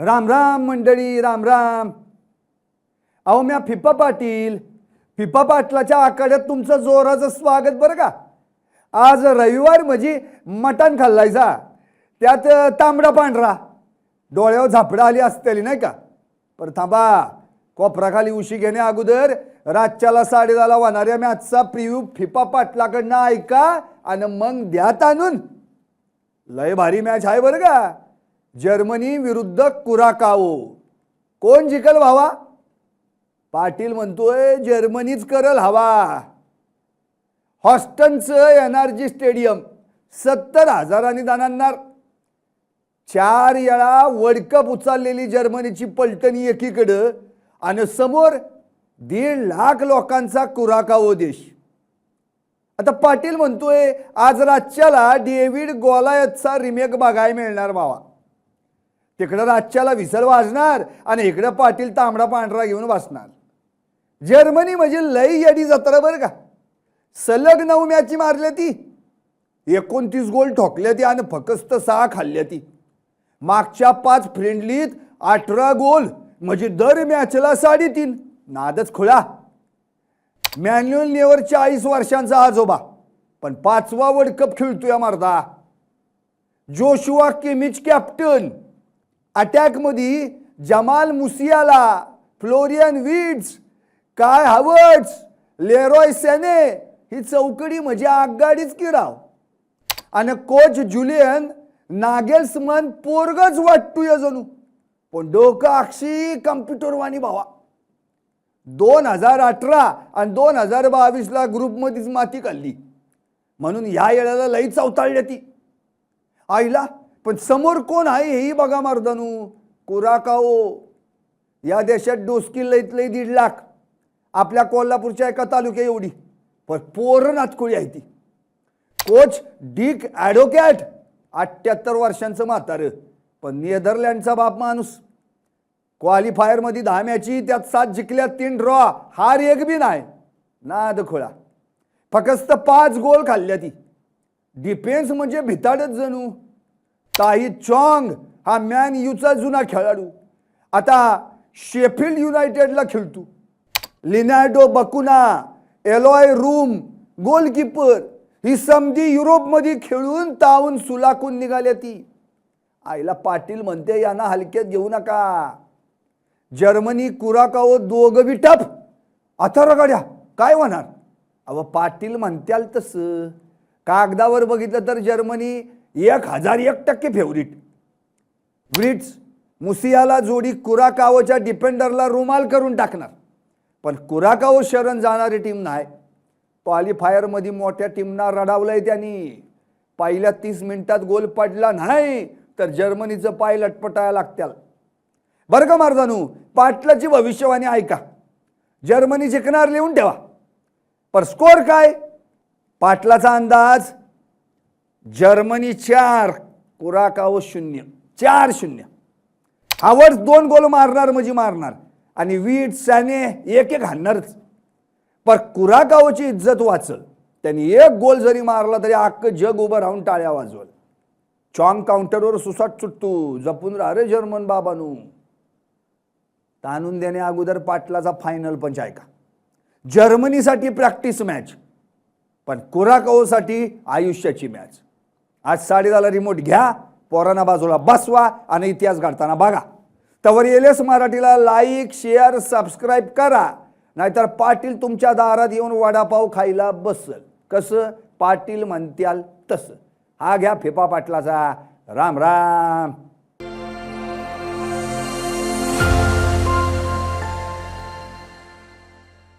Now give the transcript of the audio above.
राम राम मंडळी, राम राम. अहो म्या फिप्पा पाटील, फिप्पा पाटलाच्या आखाड्यात तुमचं जोराचं स्वागत बरं का. आज रविवार म्हणजे मटण खाल्लायचा, त्यात तांबडा पांढरा, डोळ्यावर झापडा आली असतेली नाही का. पण थांबा, कोपराखाली उशी घेण्या अगोदर रातच्याला 10:30ला वाहणाऱ्या मॅचचा प्रिव्ह्यू फिप्पा पाटलाकडनं ऐका आणि मग द्या ताणून. लय भारी मॅच आहे बरं का. जर्मनी विरुद्ध कुराकाओ. कोण जिंकल भावा? पाटील म्हणतोय जर्मनीच करल हवा. हॉस्टनचं एनर्जी स्टेडियम 70,000 दानांना 4 वेळा वर्ल्ड कप उचललेली जर्मनीची पलटणी एकीकडं आणि समोर 1.5 लाख लोकांचा कुराकाओ देश. आता पाटील म्हणतोय आज रातच्याला डेव्हिड गोलायतचा रिमेक बघायला मिळणार भावा. तिकडं रातच्याला विसर वाजणार आणि इकडं पाटील तांबडा पांढरा घेऊन बसणार. जर्मनी म्हणजे लई येडी जत्रा बरं का. सलग 9 मॅची मारल्या ती, 29 गोल ठोकल्या ती आणि फक्त 6 खाल्ल्या ती. मागच्या 5 फ्रेंडलीत 18 गोल म्हणजे दर मॅचला 3.5. नादच खुळा. मॅन्युअल नेवर 40 वर्षांचा आजोबा, पण 5वा वर्ल्ड कप खेळतोय मारदा. Joshua Kimmich captain. अटॅक मध्ये जमाल मुसियाला, फ्लोरियन वीड्स, काय हावर्ट्स, लेरॉय सेने ही चौकडी म्हणजे आगगाडीच की राव. आणि कोच जुलियन नागेल्समन पोरगच वाटतोय जणू, पण डोकं अक्षी कम्प्युटरवाणी भावा. 2018 आणि 2022ला ग्रुपमध्येच माती खाल्ली, म्हणून ह्या वेळेला लई चवताळल्या ती आईला. पण समोर कोण आहे हेही बघा मर्दानू. कुराकाओ. या देशात डोसकी लईत लई 1.5 लाख. आपल्या कोल्हापूरच्या एका तालुक्या एवढी, पण पोरं नातकुळी आहे ती. कोच डिक ॲडव्होकॅट 78 वर्षांचं म्हातारं, पण नेदरलँडचा बाप माणूस. क्वालिफायर मध्ये 10 मॅची, त्यात 7 जिंकल्या, 3 ड्रॉ, हार एक बी नाही. नाद खोळा. फक्त 5 गोल खाल्ल्या ती. डिफेन्स म्हणजे भिताडच जणू. ताही चॉंग हा मॅन यूचा जुना खेळाडू, आता शेफिल्ड युनायटेडला खेळतो. लिनार्डो बकुना, एलॉय रूम गोलकीपर ही समधी युरोपमध्ये खेळून तावून सुलाकून निघाल्या ती. आईला पाटील म्हणते यांना हलक्यात घेऊ नका. जर्मनी कुराकाओ दोघं बी टफ. आता रगाड्या काय होणार? अव पाटील म्हणत्याल तसं कागदावर बघितलं तर जर्मनी 1001% फेवरिट. व्रिट्स मुसियाला जोडी कुराकाओच्या डिफेंडरला रुमाल करून टाकणार. पण कुराकाओ शरण जाणारी टीम नाही. क्वालिफायर मध्ये मोठ्या टीमना रडावलंय त्यांनी. पहिल्या 30 मिनिटात गोल पडला नाही तर जर्मनीचं पाय लटपटायला लागत्याल बरं का मारदानू. पाटलाची भविष्यवाणी ऐका. जर्मनी जिंकणार लिहून ठेवा. पर स्कोर काय? पाटलाचा अंदाज जर्मनी 4 कुराकाओ 0. 4-0. हावर्ट्स 2 गोल मारणार म्हणजे मारणार आणि वीट सॅने एक हाणणारच. पण कुराकाओची इज्जत वाचल. त्यांनी 1 गोल जरी मारला तरी अख्खं जग उभं राहून टाळ्या वाजवल. चॉंग काउंटरवर सुसाट सुटतो. जपून राहा रे जर्मन बाबानू. ताणून देण्या अगोदर पाटलाचा फायनल पंच ऐका. जर्मनीसाठी प्रॅक्टिस मॅच, पण कुराकाओसाठी आयुष्याची मॅच. आज 10:30ला रिमोट घ्या, पोरांना बाजूला बसवा आणि इतिहास घडताना बघा. तवर एलएस मराठीला लाईक, शेअर, सबस्क्राईब करा. नाहीतर पाटील तुमच्या दारात येऊन वडापाव खायला बसल. कसं? पाटील म्हणत्याल तसं. हा घ्या फिप्पा पाटलाचा. राम राम.